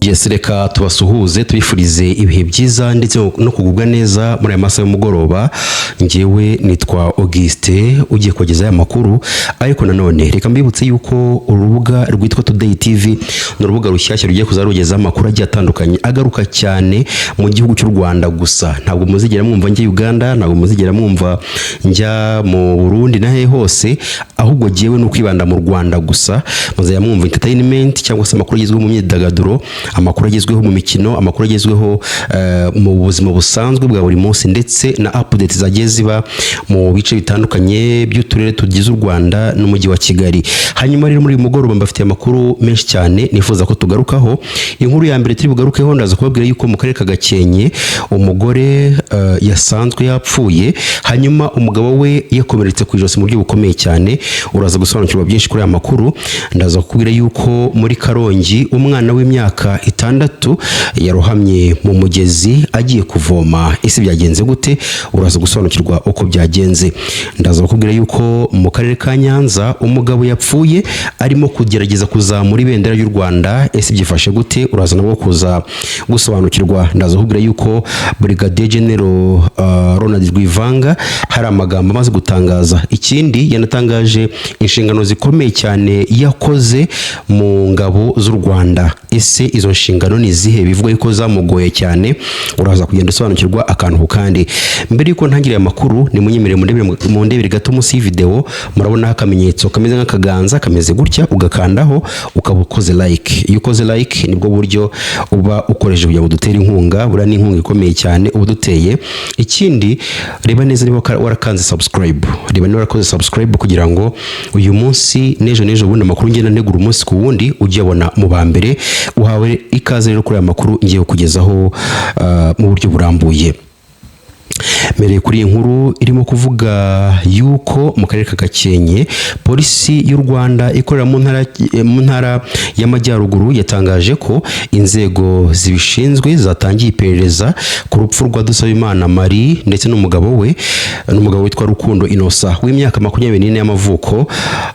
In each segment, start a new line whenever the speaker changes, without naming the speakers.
Yes, reka tubasuhuze tubifurize ibihe byiza ndetse no kugubwa neza muri aya masaha y'umugoroba. Ngewe nitwa Auguste ugiye kugeza aya makuru, ariko nanone reka mbibutse yuko urubuga rwitwa Today TV ni urubuga rushyashya rugiye kuzarugeza amakuru agiye atandukanye agaruka cyane mu gihugu cy'u Rwanda gusa. Ntabwo muzigera mwumva njye Uganda, ntabwo muzigera mwumva njya mu Burundi nahe hose, ahubwo jewe no kwibanda mu Rwanda gusa. Muzaya mwumva entertainment cyangwa se amakuru agezweho mu myidagaduro, amakuru agezweho mu mikino, amakuru agezweho mu buzima busanzwe bwa buri munsi, ndetse na updates zagiye ziba mu bice bitandukanye by'uturere tugize u Rwanda n'umujyi wa Kigali. Hanyuma rero muri uyu mugoroba mbafitiye amakuru menshi cyane nifuza ko tugarukaho. Inkuru ya mbere turi bugarukeho ndaza kubabwira yuko mu karere ka Gakenke umugore yasanzwe yapfuye, hanyuma umugabo we yakomeretse ku ijosi mu buryo bukomeye cyane. Uraza gusobanukirwa byinshi kuri aya makuru. Ndaza kukubwira yuko muri Karongi umwana w'imyaka 6 yarohamye mu mugezi agiye kuvoma. Ese byagenze gute? Uraza gusobanukirwa uko byagenze. Ndaza kukubwira yuko mu karere ka Nyanza umugabo yapfuye arimo kugerageza kuzamura ibendera y'u Rwanda. Ese byifashe gute? Uraza nabo kuza gusobanukirwa. Ndaza kukubwira yuko Brigadier General Ronald Rwivanga hari amagambo amaze gutangaza. Ikindi yanatangaje inshingano zikomeye cyane yakoze mu ngabo z'u Rwanda. Ese izo nshingano ni zihe? Bivuga yuko zamugoye cyane. Uraza kugenda usobanukirwa akantu ku kandi. Mbere yuko ntangire amakuru ni munyemere mu ndebere gato munsi y'video murabona akamenyetso kameze nk'akaganza kameze gutya, ugakandaho ukaba ukoze like. Iyo ukoze like nibwo buryo uba ukoresheje kugira ngo dutere inkunga, bura ni inkunga ikomeye cyane ubu duteye. Ikindi reba neza niba warakanze subscribe, reba niba warakoze subscribe kugira ngo uyu munsi nejo bundi amakuru ngenda negura umunsi ku wundi ujye abona mu ba mbere. Uhawe ikaze rero kuri aya makuru ngiye kugezaho mu buryo burambuye. Mere kuri inkuru irimo kuvuga yuko mu karere ka Gakenke polisi y'u Rwanda ikorera mu ntara y'amajyaruguru yatangaje ko inzego zibishinzwe zatangiye iperereza ku rupfu rwa Dusabimana Marie ndetse n'umugabo witwa Rukundo Innocent w'imyaka 24 y'amavuko.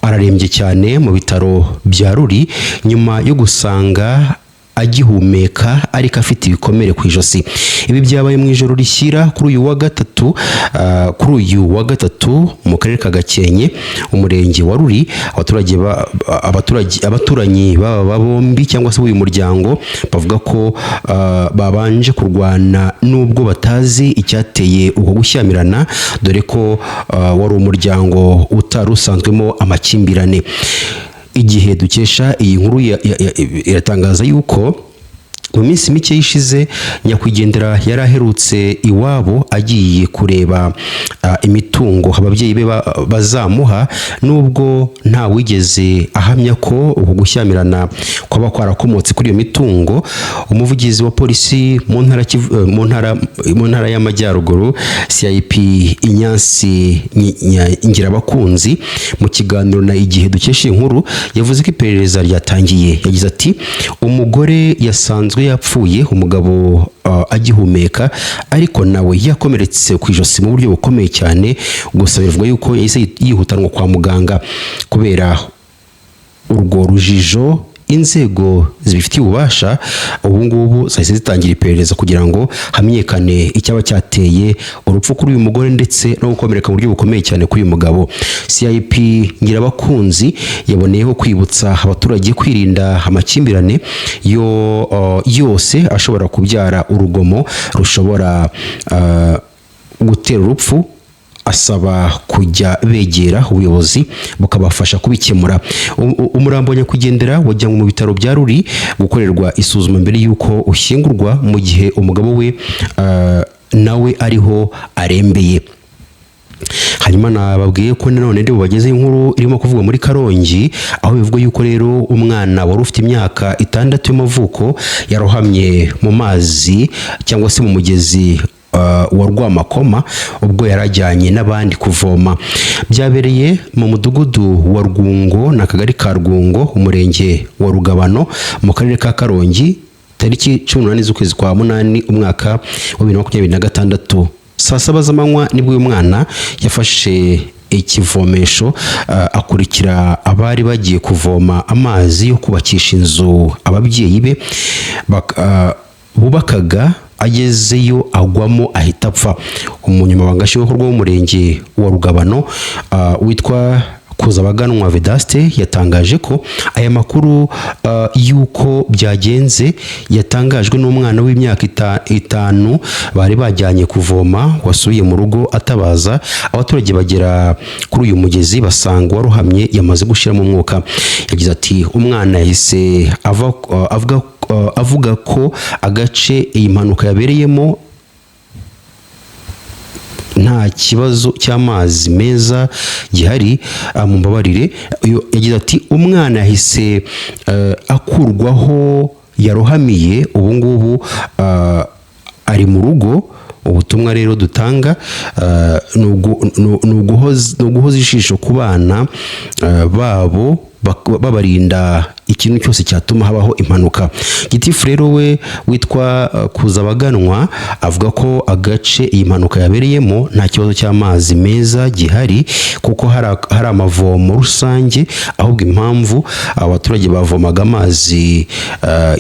Ararembye cyane mu bitaro bya Ruri nyuma yo gusanga agihumeka ariko afite ibikomere ku ijosi. Ibi byabaye mu ijoro rishyira kuri uyu wa gatatu mu karere ka Gakenke umurenge wa Ruri. Abaturanyi baba bombi cyangwa se uyu muryango bavuga ko babanje kurwana nubwo batazi icyateye uko gushyamirana, dore ko wari umuryango utarusanzwemo amakimbirane. Igihe dukesha iyi nkuru iratangaza yuko mu minsi mike yishize nyakwigendera yari aherutse iwabo agiye kureba imitungo ababyeyi be bazamuha, nubwo nta wigeze ahamya ko uko gushyamirana kwaba kwarakomotse kuri iyo mitungo. Umuvugizi wa polisi mu ntara y'amajyaruguru CIP Inyansi Ngirabakunzi mu kiganiro na Igihe dukesha inkuru yavuze ko iperereza ryatangiye. Yagize ati umugore yasanzwe yapfuye, umugabo agihumeka ariko nawe yakomeretse ku ijosi mu buryo bukomeye cyane. Gusa bivuga yuko yahise yihutanwa kwa muganga. Kubera urwo rujijo inzego zibifitiye ububasha ubu ngubu zahise zitangira iperereza kugira ngo hamenyekane icyaba cyateye urupfu kuri uyu mugore ndetse no gukomereka mu buryo bukomeye cyane kuri uyu mugabo. CIP Ngirabakunzi yaboneyeho kwibutsa abaturage kwirinda amakimbirane yose ashobora kubyara urugomo rushobora gutera urupfu. Asaba kujya begera ubuyobozi bukabafasha kubikemura. Umurambo nyakwigendera wajyanwe mu bitaro bya Ruri gukorerwa isuzuma mbere yuko ushyingurwa, mu gihe umugabo we nawe ariho arembeye. Hanyuma nababwiye ko nanone ndi bubageze inkuru irimo kuvuga muri Karongi, aho bivuga yuko rero umwana wari ufite imyaka 6 y'amavuko yarohamye mu mazi cyangwa se mu mugezi wa Rwamakoma ubwo yarajyanye n'abandi kuvoma. Byabereye mu mudugudu wa Rwungo na kagari ka Rwungo umurenge wa Rugabano mu karere ka Karongi tariki 18 z'ukwezi kwa 8 umwaka wa 2026. Saa 7 z'amanywa nibwo uyu mwana yafashe ikivomesho akurikira abari bagiye kuvoma amazi yo kubakisha inzu ababyeyi be bubakaga. Agezeyo agwamo ahita apfa. Umunyamabanga nshingwabikorwa w'umurenge wa Rugabano witwa Kuzabaganwa Vedaste yatangaje ko aya makuru yuko byagenze yatangajwe n'umwana w'imyaka 5 bari bajyanye kuvoma wasubiye mu rugo atabaza. Abaturage bagera kuri uyu mugezi basanga waruhamye yamaze gushiramo umwuka. Yagize ati umwana yahise avuga ko agace iyi mpanuka yabereyemo nta kibazo cy'amazi meza gihari mu mbabarire. Yagize ati umwana yahise akurwaho yarohamiye ubu ngubu ari mu rugo. Ubutumwa rero dutanga nuguhoza ijisho ku bana babo babarinda ikintu cyose cyatuma habaho impanuka. Gitifu rero we witwa Kuzabaganwa avuga ko agace iyi mpanuka yabereyemo nta kibazo cy'amazi meza gihari kuko hari amavomo rusange, ahubwo impamvu abaturage bavomaga amazi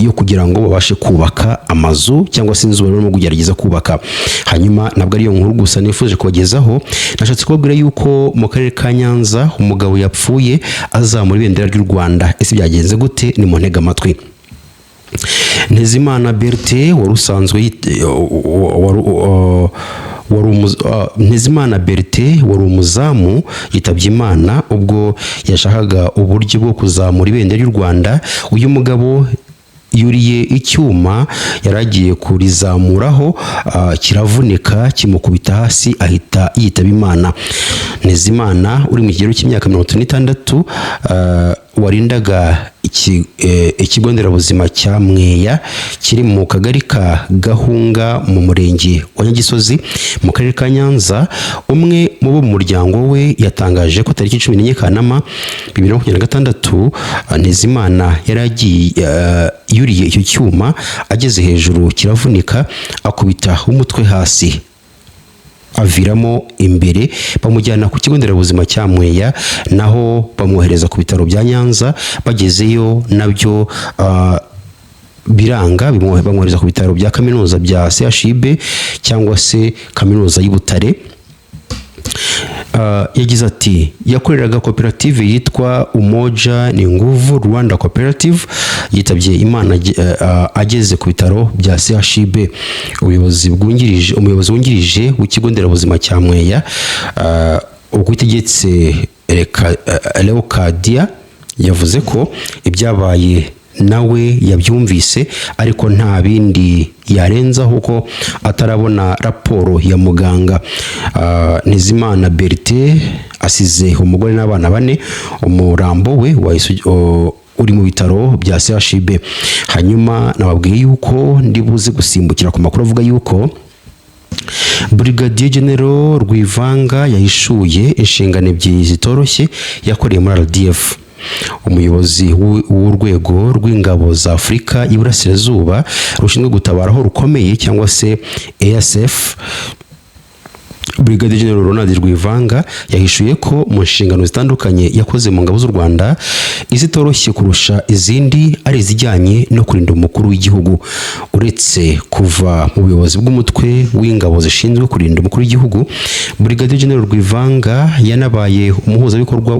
yo kugira ngo babashe kubaka amazu cyangwa se inzu barimo kugerageza kubaka. Hanyuma nabwo ariyo nkuru gusa nifuje kubagezaho. Nashatse kubabwira yuko mu karere ka Nyanza umugabo yapfuye azamura ibendera ry'u Rwanda. Ese byagenze gute? Ni mu ntega amatwi. Ntezimana Bertin wari umuzamu yitabye Imana ubwo yashakaga uburyo bwo kuzamura ibendera ry'u Rwanda. Uyu mugabo yuriye icyuma yaragiye kurizamuraho kiravunika kimukubita hasi ahita yitaba Imana. Ntezimana uri mu kigero cy'imyaka 36 warindaga ikigo nderabuzima cya Mweya kiri mu kagari ka Gahunga mu murenge wa Nyagisozi mu karere ka Nyanza. Umwe mu bo mu muryango we yatangaje ko tariki 14 Kanama 2026 Ntezimana yaragiye yuriye icyo cyuma ageze hejuru kiravunika akubita umutwe hasi aviramo imbere. Bamujyana ku kigo nderabuzima cya Mweya naho bamwohereza ku bitaro bya Nyanza. Bagezeyo nabyo biranga bamwohereza ku bitaro bya kaminuza bya CHUB cyangwa se kaminuza y'Ibutare. Yagize ati yakoreraga koperative yitwa Umoja ni Nguvu Rwanda Cooperative. Yitabye Imana ageze ku bitaro bya CHUB. umuyobozi wungirije w'ikigo nderabuzima cya Mweya ubwo itegetse Leocadia yavuze ko ibyabaye nawe yabyumvise ariko nta bindi yarenzaho ko atarabona raporo ya muganga. Ntezimana Bertin asize umugore n'abana 4. Umurambo we uri mu bitaro bya CHUB. Hanyuma nababwiye yuko ndibuze gusimbukira ku makuru avuga yuko Brigadier General Rwivanga yahishuye inshingano ebyiri zitoroshye yakoreye muri RDF. Umuyobozi w'urwego rw'ingabo za Afurika y'Iburasirazuba rushinzwe gutabara aho rukomeye cyangwa se ASF, Brigadier General Ronald Rwivanga yahishuye ko mu nshingano zitandukanye yakoze mu ngabo z'u Rwanda izitoroshye kurusha izindi ari izijyanye no kurinda umukuru w'igihugu. Uretse kuva mu buyobozi bw'umutwe w'ingabo zishinzwe kurinda umukuru w'igihugu, Brigadier General Rwivanga yanabaye umuhuzabikorwa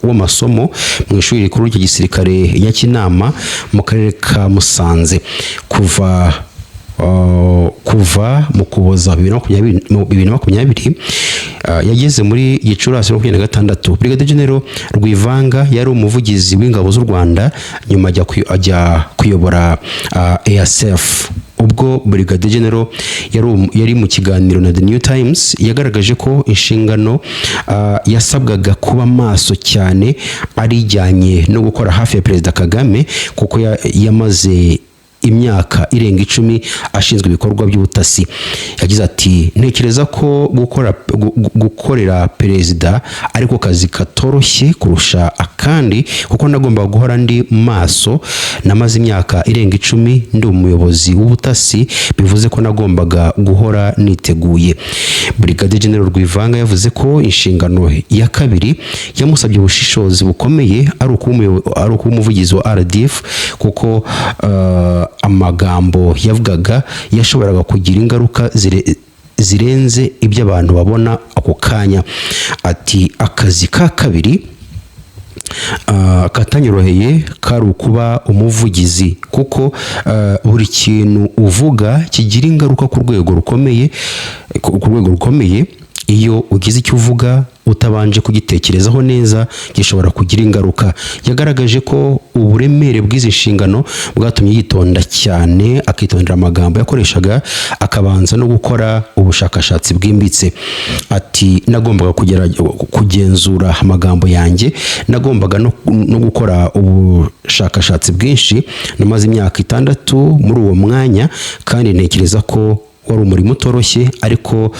w'amasomo mu ishuri rikuru ry'igisirikare ya Kinama mu karere ka Musanze. Kuva mu Kuboza 2020 yageze muri Gicurasi 2026. Brigadier General Rwivanga yari umuvugizi w'ingabo z'u Rwanda nyuma ajya kuyobora ASF. Ubwo Brigadier General yari mu kiganiro na The New Times yagaragaje ko inshingano yasabwaga kuba maso cyane arijyanye no gukora hafi ya Perezida Kagame kuko yamaze imyaka irenga 10 ashinzwe ibikorwa by'ubutasi. Yagize ati ntekereza ko gukorera perezida ariko kazi katoroshye kurusha akandi kuko nagomba guhora ndi maso, namaze imyaka irenga 10 ndi umuyobozi w'ubutasi, bivuze ko nagombaga guhora niteguye. Brigadier General Rwivanga yavuze ko inshingano ya kabiri yamusabye ubushishozi bukomeye ari ukuba umuvugizi wa RDF kuko amagambo yavugaga yashoboraga kugira ingaruka zirenze ibyo abantu babona ako kanya. Ati akazi ka kabiri katanyoroheye kari ukuba umuvugizi kuko buri kintu uvuga kigira ingaruka ku rwego rukomeye. Iyo ugize icyo uvuga utabanje kugitekerezaho neza gishobora kugira ingaruka. Yagaragaje ko uburemere bw'izi nshingano bwatumye yitonda cyane, akitondera amagambo yakoreshaga, akabanza no gukora ubushakashatsi bwimbitse. Ati nagombaga kugenzura amagambo yanjye, nagombaga no gukora ubushakashatsi bwinshi. Namaze imyaka 6 muri uwo mwanya kandi ntekereza ko wari umurimo utoroshye ariko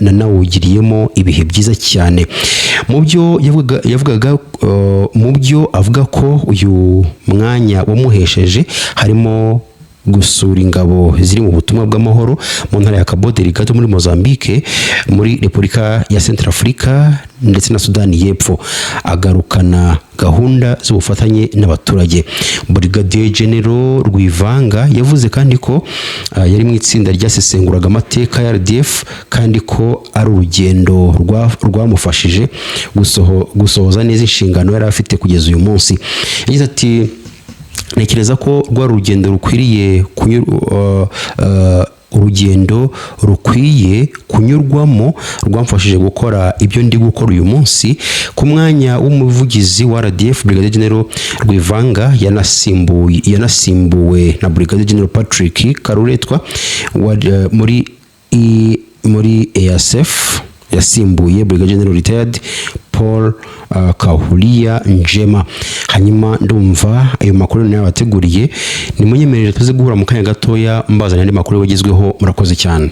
nanawugiriyemo ibihe byiza cyane. Mu byo avuga ko uyu mwanya wamuhesheje harimo gusura ingabo ziri mu butumwa bw'amahoro mu ntara ya Cabo Delgado muri Mozambique, muri Repubulika ya Centrafrica ndetse na Sudani y'Epfo, agarukana gahunda z'ubufatanye n'abaturage. Brigadier General Rwivanga yavuze kandi ko yari mu itsinda ryasesenguraga amateka ya RDF kandi ko ari urugendo rwamufashije gusohoza neza inshingano yari afite kugeza uyu munsi. Yagize ati ntekereza ko urugendo rukwiye kunyurwamo rwamfashije gukora ibyo ndi gukora uyu munsi. Ku mwanya w'umuvugizi wa RDF, Brigadier General Rwivanga yanasimbuwe na Brigadier General Patrick Karuretwa muri EASF, yasimbuye Brigadier General Retired Paul Kahulia Njema. Hanyuma ndumva ayo makuru nayo bateguriye, ni munyemerere tuze guhura mu kanya gatoya mbazanya andi makuru yagezweho. Murakoze cyane.